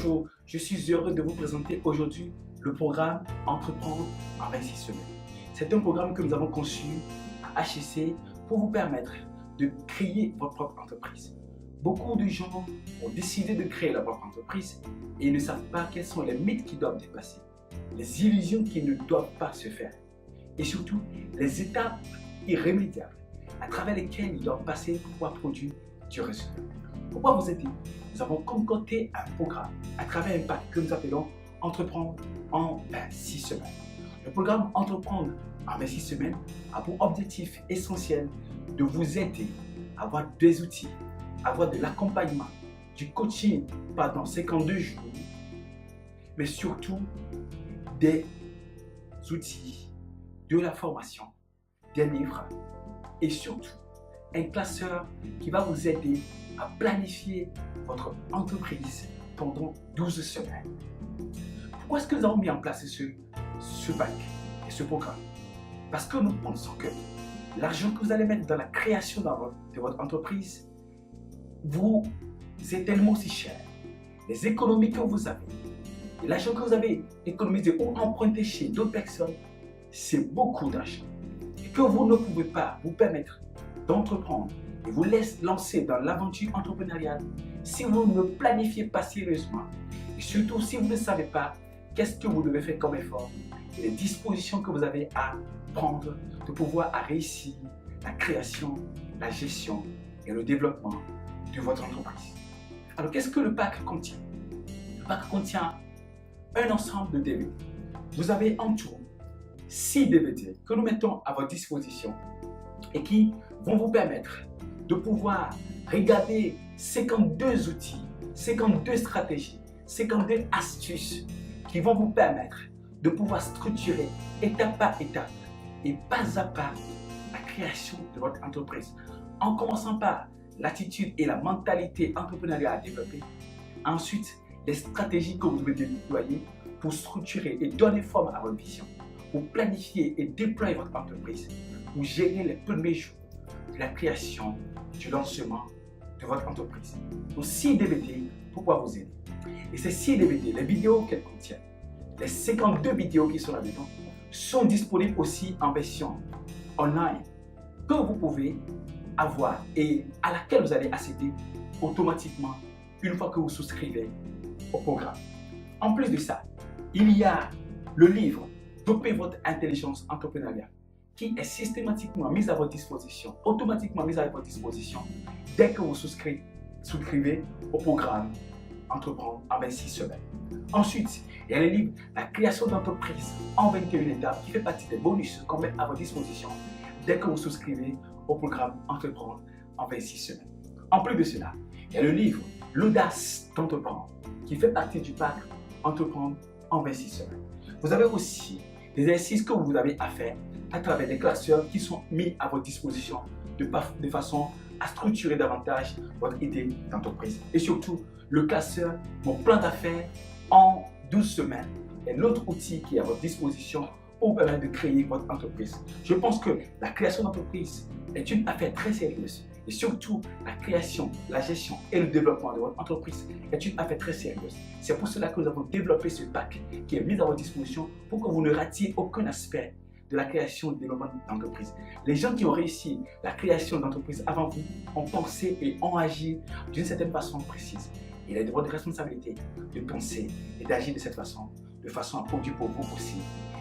Bonjour, je suis heureux de vous présenter aujourd'hui le programme Entreprendre en 26 semaines. C'est un programme que nous avons conçu à HEC pour vous permettre de créer votre propre entreprise. Beaucoup de gens ont décidé de créer leur propre entreprise et ne savent pas quels sont les mythes qu'ils doivent dépasser, les illusions qui ne doivent pas se faire et surtout les étapes irrémédiables à travers lesquelles ils doivent passer pour pouvoir produire du résultat. Pour pouvoir vous aider, nous avons concocté un programme à travers un pack que nous appelons Entreprendre en 26 semaines. Le programme Entreprendre en 26 semaines a pour objectif essentiel de vous aider à avoir des outils, à avoir de l'accompagnement, du coaching pendant 52 jours, mais surtout des outils, de la formation, des livres et surtout un classeur qui va vous aider à planifier votre entreprise pendant 12 semaines. Pourquoi est-ce que nous avons mis en place ce pack et ce programme? Parce que nous pensons que l'argent que vous allez mettre dans la création de votre entreprise vous est tellement si cher. Les économies que vous avez, et l'argent que vous avez économisé ou emprunté chez d'autres personnes, c'est beaucoup d'argent. Et que vous ne pouvez pas vous permettre d'entreprendre et vous lancer dans l'aventure entrepreneuriale si vous ne planifiez pas sérieusement et surtout si vous ne savez pas qu'est-ce que vous devez faire comme effort et les dispositions que vous avez à prendre de pouvoir réussir la création, la gestion et le développement de votre entreprise. Alors qu'est-ce que le pack contient? Le pack contient un ensemble de DVD. Vous avez en tout 6 DVD que nous mettons à votre disposition et qui vont vous permettre de pouvoir regarder 52 outils, 52 stratégies, 52 astuces qui vont vous permettre de pouvoir structurer étape par étape et pas à pas la création de votre entreprise. En commençant par l'attitude et la mentalité entrepreneuriale à développer. Ensuite, les stratégies que vous devez déployer pour structurer et donner forme à votre vision, pour planifier et déployer votre entreprise, pour gérer les premiers jours de la création, du lancement de votre entreprise. Donc 6 DVD pour pouvoir vous aider. Et ces 6 DVD, les vidéos qu'elles contiennent, les 52 vidéos qui sont là-dedans, sont disponibles aussi en version online que vous pouvez avoir et à laquelle vous allez accéder automatiquement une fois que vous souscrivez au programme. En plus de ça, il y a le livre Doper votre intelligence entrepreneuriale qui est systématiquement mis à votre disposition, automatiquement mis à votre disposition dès que vous souscrivez au programme Entreprendre en 26 semaines. Ensuite, il y a le livre La création d'entreprise en 21 étapes qui fait partie des bonus qu'on met à votre disposition dès que vous souscrivez au programme Entreprendre en 26 semaines. En plus de cela, il y a le livre L'audace d'entreprendre qui fait partie du pack Entreprendre en 26 semaines. Vous avez aussi des exercices que vous avez à faire à travers des classeurs qui sont mis à votre disposition de façon à structurer davantage votre idée d'entreprise. Et surtout, le classeur Mon plan d'affaires en 12 semaines est l'autre outil qui est à votre disposition pour vous permettre de créer votre entreprise. Je pense que la création d'entreprise est une affaire très sérieuse et surtout la création, la gestion et le développement de votre entreprise est une affaire très sérieuse. C'est pour cela que nous avons développé ce pack qui est mis à votre disposition pour que vous ne ratiez aucun aspect de la création et du développement d'entreprise. Les gens qui ont réussi la création d'entreprise avant vous ont pensé et ont agi d'une certaine façon précise. Il est de votre responsabilité de penser et d'agir de cette façon, de façon à produire pour vous aussi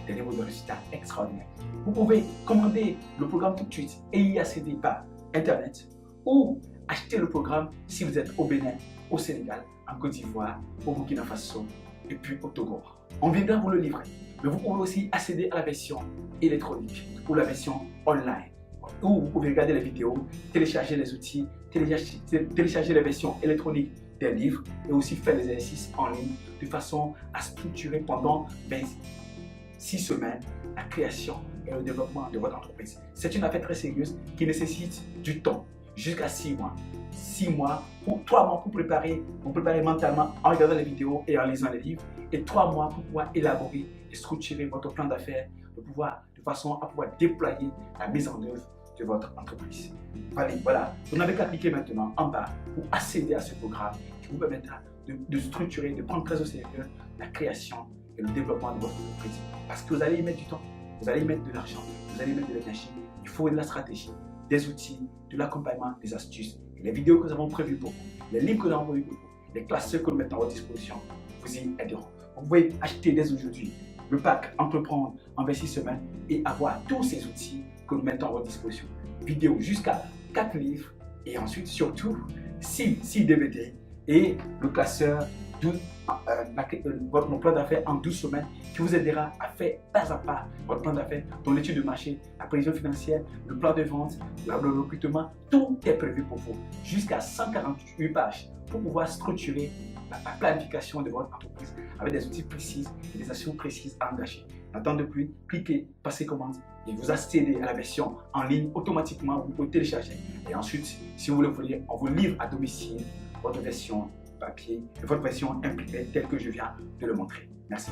des niveaux de résultats extraordinaires. Vous pouvez commander le programme tout de suite et y accéder par Internet ou acheter le programme si vous êtes au Bénin, au Sénégal, en Côte d'Ivoire, au Burkina Faso et puis au Togo. On viendra vous le livrer. Mais vous pouvez aussi accéder à la version électronique ou la version online où vous pouvez regarder les vidéos, télécharger les outils, télécharger les versions électroniques des livres et aussi faire des exercices en ligne de façon à structurer pendant 26 semaines la création et le développement de votre entreprise. C'est une affaire très sérieuse qui nécessite du temps, jusqu'à 6 mois. 6 mois, 3 mois pour préparer mentalement en regardant les vidéos et en lisant les livres et 3 mois pour pouvoir élaborer et structurer votre plan d'affaires de façon à pouvoir déployer la mise en œuvre de votre entreprise. Voilà, vous n'avez qu'à cliquer maintenant en bas pour accéder à ce programme qui vous permettra de structurer, de prendre très au sérieux la création et le développement de votre entreprise. Parce que vous allez y mettre du temps, vous allez y mettre de l'argent, vous allez y mettre de l'énergie. Il faut de la stratégie, des outils, de l'accompagnement, des astuces. Et les vidéos que nous avons prévues pour vous, les livres que nous avons prévus pour vous, les classeurs que nous mettons à votre disposition vous y aideront. Vous pouvez acheter dès aujourd'hui le pack Entreprendre en 26 semaines et avoir tous ces outils que nous mettons à votre disposition. Vidéos jusqu'à 4 livres et ensuite surtout 6 DVD et le classeur votre plan d'affaires en 12 semaines qui vous aidera à faire pas à pas votre plan d'affaires, dans l'étude de marché, la prévision financière, le plan de vente, le recrutement, tout est prévu pour vous. Jusqu'à 148 pages pour pouvoir structurer la planification de votre entreprise avec des outils précis et des actions précises à engager. N'attendez plus, cliquez, passez commande et vous accédez à la version en ligne automatiquement. Vous pouvez télécharger et ensuite, si vous le voulez, on vous livre à domicile votre version papier et votre version imprimée telle que je viens de le montrer. Merci.